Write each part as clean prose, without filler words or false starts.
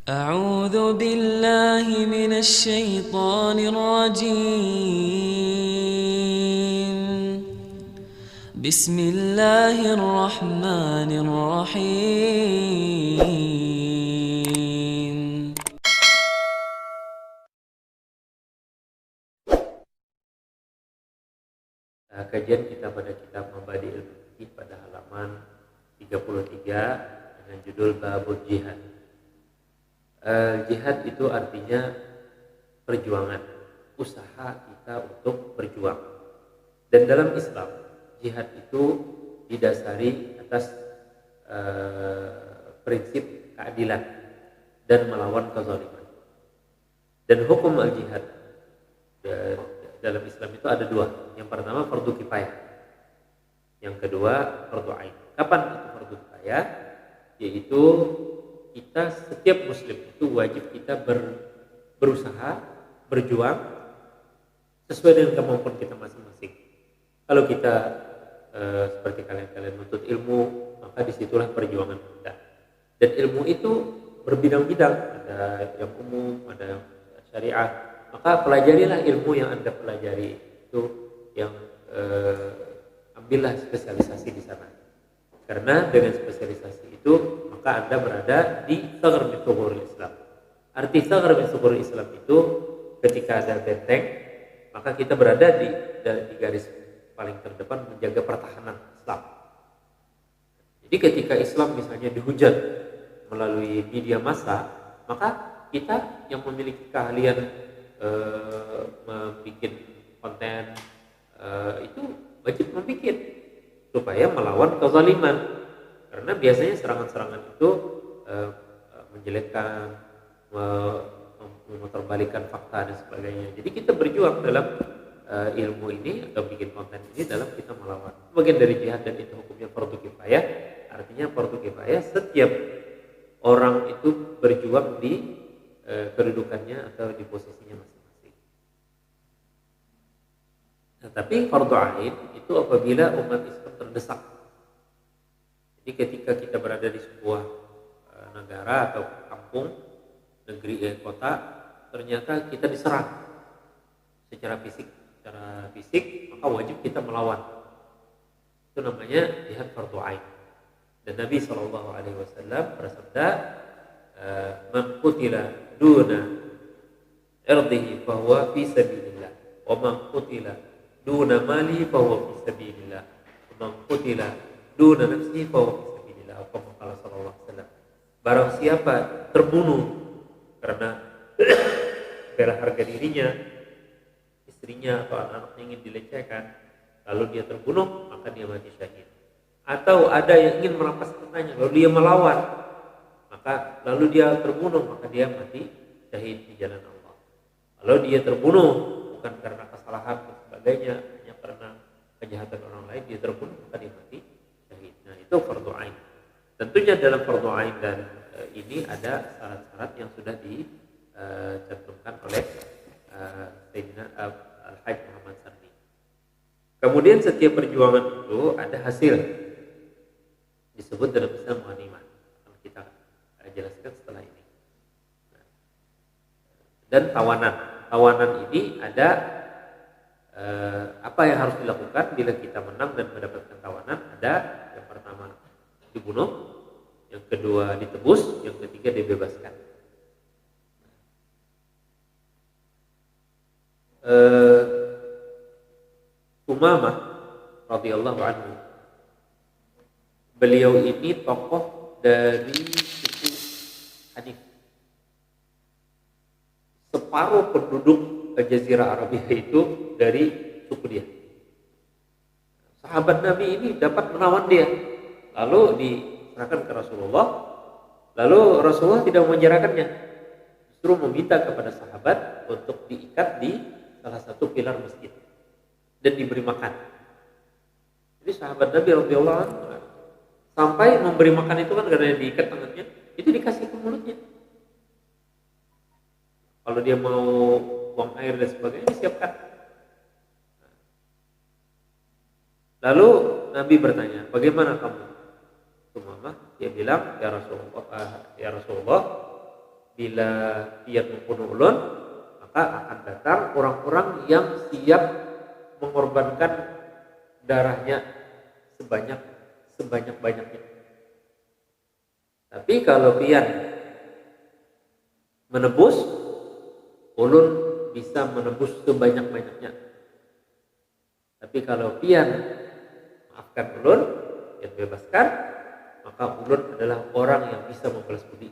أعوذ بالله من الشيطان الرجيم. بسم الله الرحمن الرحيم. Kajian kita pada kitab Mabadi'il Fiqh pada halaman 33 dengan judul Babul Jihad. Jihad itu artinya perjuangan, usaha kita untuk berjuang. Dan dalam Islam, jihad itu didasari atas prinsip keadilan dan melawan kezaliman. Dan hukum al-jihad dalam Islam itu ada dua. Yang pertama fardu kifayah, yang kedua fardu ain. Kapan itu fardu kifayah? Yaitu kita setiap muslim itu wajib kita berusaha, berjuang sesuai dengan kemampuan kita masing-masing. Kalau kita seperti kalian menuntut ilmu, maka disitulah perjuangan kita. Dan ilmu itu berbidang-bidang, ada yang umum, ada yang syariah. Maka pelajarilah ilmu yang Anda pelajari itu, yang ambillah spesialisasi di sana. Karena dengan spesialisasi itu maka Anda berada di thaghar min thughuril Islam. Arti thaghar min thughuril Islam itu ketika ada benteng, maka kita berada di garis paling terdepan menjaga pertahanan Islam. Jadi ketika Islam misalnya dihujat melalui media massa, maka kita yang memiliki keahlian membuat konten itu wajib membuat supaya melawan kezaliman, karena biasanya serangan-serangan itu menjelekkan, memutarbalikkan fakta dan sebagainya. Jadi kita berjuang dalam ilmu ini atau bikin konten ini dalam kita melawan. Bagian dari jihad, dan itu hukumnya fardu kifayah. Artinya fardu kifayah, setiap orang itu berjuang di kedudukannya atau di posisinya masing-masing. Nah, tapi fardu ain itu apabila umat Islam terdesak. Jadi ketika kita berada di sebuah negara atau kampung, negeri, kota, ternyata kita diserang secara fisik, maka wajib kita melawan. Itu namanya jihad fardu ain. Dan Nabi SAW bersabda, man qutila duna irdihi fahuwa fi sabilillah, wa man qutila duna mali fahuwa fi sabilillah, wa man qutila duna nafsi fahuwa fi sabilillah. Qala sallallahu alaihi wasallam, barang siapa terbunuh karena bela harga dirinya, istrinya atau anak-anaknya ingin dilecehkan, lalu dia terbunuh, maka dia mati syahid. Atau ada yang ingin merampas hartanya, lalu dia melawan, maka lalu dia terbunuh, maka dia mati syahid di jalan Allah. Kalau dia terbunuh bukan karena kesalahan dan sebagainya, hanya karena kejahatan orang lain, dia terbunuh, maka dia mati syahid. Nah, itu fardu ain. Tentunya dalam fardu ain dan ini ada syarat-syarat yang sudah dicantumkan oleh Sayyidina Al-Hajj Muhammad Sarni. Kemudian setiap perjuangan itu ada hasil, disebut dalam Islam ghanimah. Kita jelaskan setelah ini. Dan tawanan ini ada apa yang harus dilakukan bila kita menang dan mendapatkan tawanan. Ada yang pertama dibunuh, yang kedua ditebus, yang ketiga dibebaskan. Umamah radhiyallahu anhu, beliau ini tokoh dari suku Hanif. Separuh penduduk Jazirah Arabia itu dari suku dia. Sahabat Nabi ini dapat menawan dia, lalu diserahkan ke Rasulullah. Lalu Rasulullah tidak menyerahkannya, justru meminta kepada sahabat untuk diikat di salah satu pilar masjid dan diberi makan. Jadi sahabat Nabi radhiyallahu anhu sampai memberi makan itu kan karena diikat tangannya, itu dikasih ke mulutnya. Kalau dia mau buang air dan sebagainya, disiapkan. Lalu Nabi bertanya, bagaimana kamu? Umamah, dia bilang, ya Rasulullah, bila pian membunuh ulun, maka akan datang orang-orang yang siap mengorbankan darahnya sebanyak-banyaknya. Tapi kalau pian menebus, ulun bisa menebus sebanyak-banyaknya. Tapi kalau pian maafkan ulun, pian bebaskan, maka ulun adalah orang yang bisa membalas budi.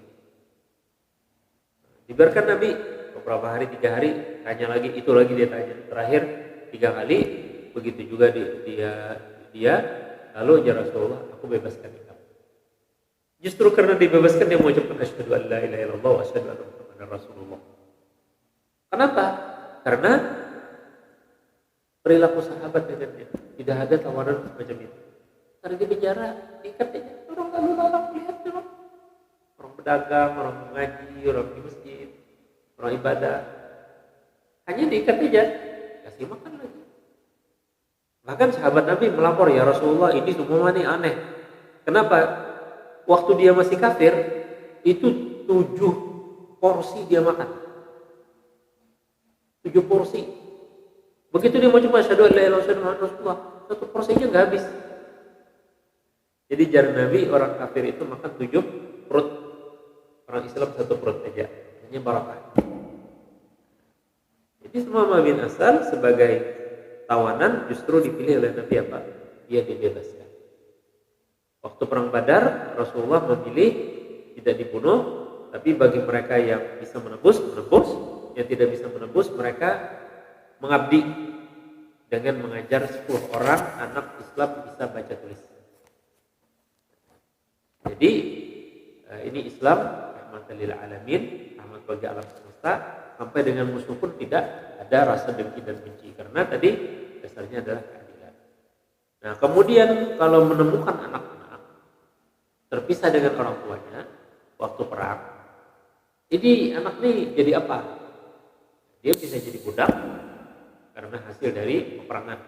Dibiarkan Nabi beberapa hari, 3 hari, tanya lagi, itu lagi dia tanya. Terakhir 3 kali, begitu juga dia lalu ya Rasulullah, aku bebaskan kamu. Justru karena dibebaskan dia mengucapkan asyhadu an la ilaha illallah wa asyhadu anna muhammadar rasulullah. Kenapa? Karena perilaku sahabat dengannya tidak ada tawanan semacam itu. Karena di penjara diikat aja, orang lalu lalang lihat orang pedagang, orang mengaji, orang di masjid, orang ibadah, hanya diikat aja, kasih makan lagi. Bahkan sahabat Nabi melapor, ya Rasulullah, ini semua ini aneh. Kenapa? Waktu dia masih kafir, itu 7 porsi dia makan. 7 porsi. Begitu dia mau coba asyhadu an la ilaha illallah Rasulullah, 1 porsinya nggak habis. Jadi jar Nabi, orang kafir itu makan 7 perut. Orang Islam 1 perut aja. Hanya barakah. Jadi Sumamah bin Asal sebagai tawanan justru dipilih oleh Nabi apa? Dia dibebaskan. Waktu perang Badar, Rasulullah memilih tidak dibunuh, tapi bagi mereka yang bisa menebus, yang tidak bisa menebus, mereka mengabdi dengan mengajar 10 orang anak Islam bisa baca tulis. Jadi ini Islam rahmatan lil alamin, rahmat bagi alam semesta, sampai dengan musuh pun tidak ada rasa dengki dan benci, karena tadi dasarnya adalah keadilan. Nah, kemudian kalau menemukan anak-anak terpisah dengan orang tuanya waktu perang, ini anak nih jadi apa? Dia bisa jadi budak karena hasil dari peperangan.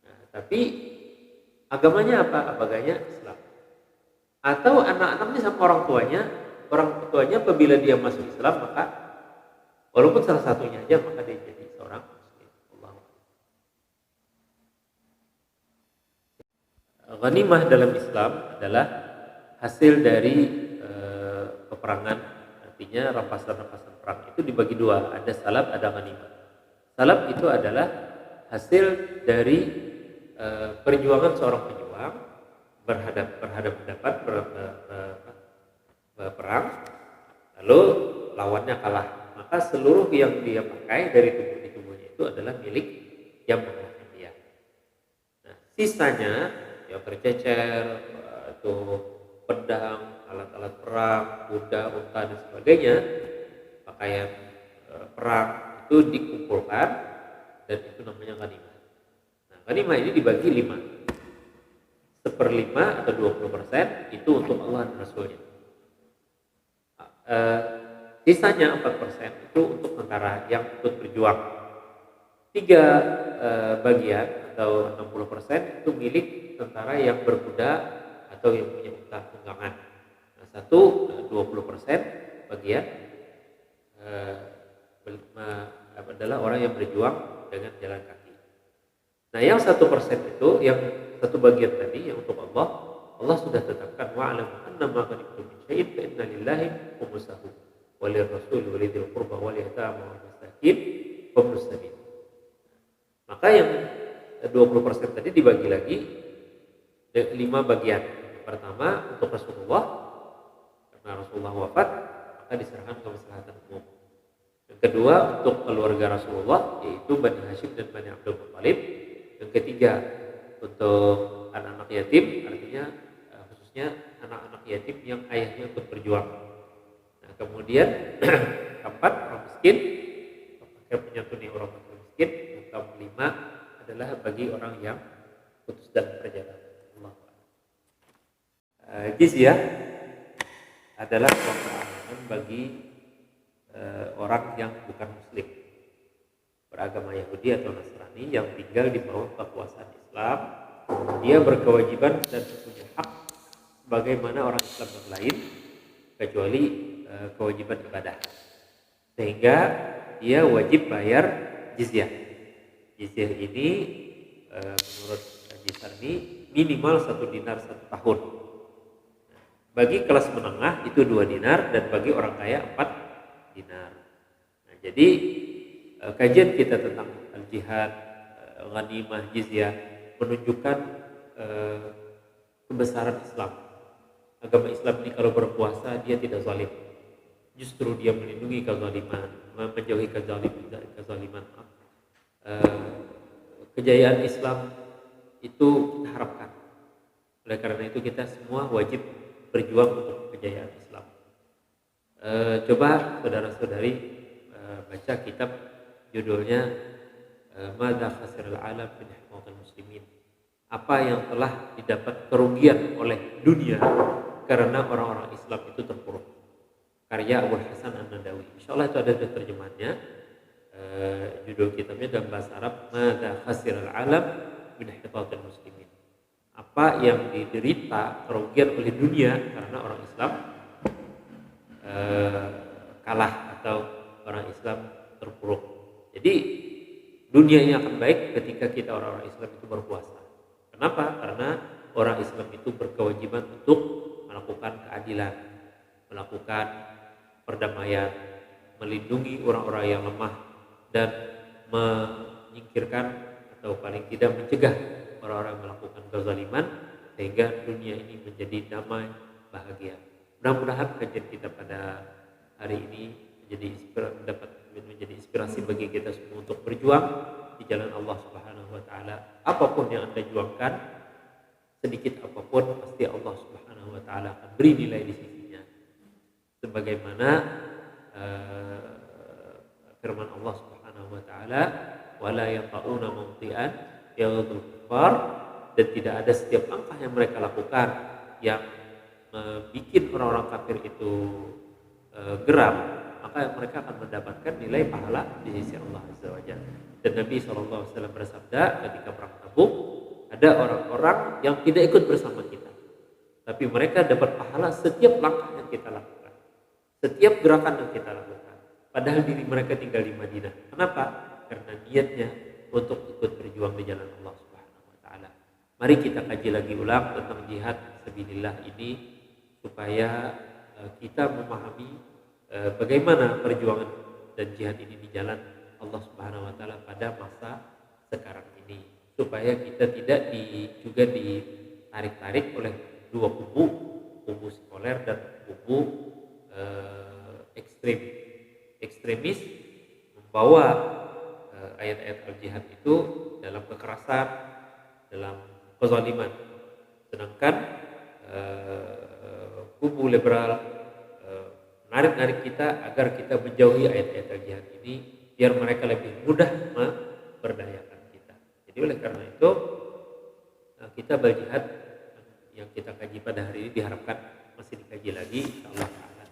Nah, tapi agamanya apa? Agamanya Islam. Atau anak-anak ini sama orang tuanya apabila dia masuk Islam, maka walaupun salah satunya aja, maka dia jadi seorang muslim. Allah. Ghanimah dalam Islam adalah hasil dari peperangan, artinya rampasan-rampasan perang itu dibagi 2, ada salab, ada ghanimah. Salab itu adalah hasil dari perjuangan seorang pejuang berhadapan berperang, lalu lawannya kalah, maka seluruh yang dia pakai dari tubuhnya itu adalah milik yang mengalahkan dia. Nah, sisanya yang tercecer atau pedang, alat-alat perang, kuda, unta dan sebagainya, pakaian perang itu dikumpulkan dan itu namanya ghanimah. Nah, ghanimah ini dibagi 5. 1/5 atau 20% itu untuk Allah dan Rasulnya. Sisanya 4% itu untuk tentara yang ikut berjuang. 3 bagian atau 60% itu milik tentara yang berkuda atau yang punya unta tunggangan. Nah, 20% bagian adalah orang yang berjuang dengan jalan kaki. Nah, yang 1% itu, yang 1 bagian tadi yang untuk Allah sudah tetapkan, wa'lamu annama ghanimtum min syai'in fa inna lillahi khumsahu wa lirrasul wa lidzil qurba wal yatama wal masakin wa ibnus sabil. Maka yang 20% tadi dibagi lagi 5 bagian. Yang pertama untuk Rasulullah, karena Rasulullah wafat maka diserahkan ke maslahatan umum. Yang kedua untuk keluarga Rasulullah, yaitu Bani Hashim dan Bani Abdul Muthalib. Yang ketiga untuk anak-anak yatim, artinya khususnya anak-anak yatim yang ayahnya ikut berjuang. Nah, kemudian keempat orang miskin, pakai menyantuni orang miskin. Yang kelima adalah bagi orang yang putus dalam perjalanan. Jizyah adalah keamanan bagi orang yang bukan muslim, beragama Yahudi atau Nasrani yang tinggal di bawah kekuasaan Islam. Dia berkewajiban dan punya hak sebagaimana orang Islam yang lain, kecuali kewajiban ibadah, sehingga dia wajib bayar jizyah. Jizyah ini menurut Haji Sarmi minimal 1 dinar 1 tahun. Bagi kelas menengah itu 2 dinar, dan bagi orang kaya 4 dinar. Nah, jadi kajian kita tentang al-jihad, ghanimah, jizyah menunjukkan kebesaran Islam. Agama Islam ini kalau berpuasa dia tidak zalim. Justru dia melindungi kezaliman, menjauhi kezaliman. Kejayaan Islam itu kita harapkan. Oleh karena itu kita semua wajib berjuang untuk kejayaan Islam. Coba saudara-saudari baca kitab judulnya Madza khasiral alam min ihmatil muslimin. Apa yang telah didapat kerugian oleh dunia karena orang-orang Islam itu terpuruk. Karya Abul Hasan An-Nadawi. Insyaallah itu ada terjemahannya. Judul kitabnya dalam bahasa Arab Madza khasiral alam min ihmatil muslimin. Apa yang diderita kerugian oleh dunia karena orang Islam kalah atau orang Islam terpuruk. Jadi dunia ini akan baik ketika kita orang-orang Islam itu berpuasa. Kenapa? Karena orang Islam itu berkewajiban untuk melakukan keadilan, melakukan perdamaian, melindungi orang-orang yang lemah, dan menyingkirkan atau paling tidak mencegah orang-orang melakukan kezaliman, sehingga dunia ini menjadi damai, bahagia. Mudah-mudahan kajian kita pada hari ini dapat menjadi inspirasi bagi kita semua untuk berjuang di jalan Allah Subhanahu wa taala. Apapun yang Anda juangkan, sedikit apapun, pasti Allah Subhanahu wa taala akan beri nilai di sisinya. Sebagaimana firman Allah Subhanahu wa taala, wala yaqauna mawti'an yaghudul kufar, dan tidak ada setiap langkah yang mereka lakukan yang bikin orang-orang kafir itu geram, maka mereka akan mendapatkan nilai pahala di sisi Allah Azza wa Jalla. Dan Nabi SAW bersabda ketika perang Tabuk, ada orang-orang yang tidak ikut bersama kita, tapi mereka dapat pahala setiap langkah yang kita lakukan, setiap gerakan yang kita lakukan, padahal diri mereka tinggal di Madinah. Kenapa? Karena niatnya untuk ikut berjuang di jalan Allah Subhanahu wa taala. Mari kita kaji lagi ulang tentang jihad sabilillah ini, supaya kita memahami bagaimana perjuangan dan jihad ini di jalan Allah Subhanahu wa taala pada masa sekarang ini, supaya kita tidak juga ditarik-tarik oleh dua kubu sekuler dan kubu ekstremis membawa ayat-ayat al-jihad itu dalam kekerasan, dalam kezaliman. Sedangkan kubu liberal menarik kita agar kita menjauhi ayat-ayat al-jihad ini, biar mereka lebih mudah memberdayakan kita. Jadi oleh karena itu kita berjihad yang kita kaji pada hari ini diharapkan masih dikaji lagi, insyaallah taala.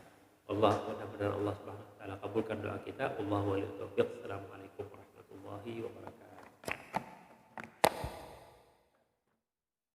Allah, mudah-mudahan Allah Subhanahu wa taala kabulkan doa kita. Allahu waliyut taufiq. Assalamualaikum warahmatullahi wabarakatuh.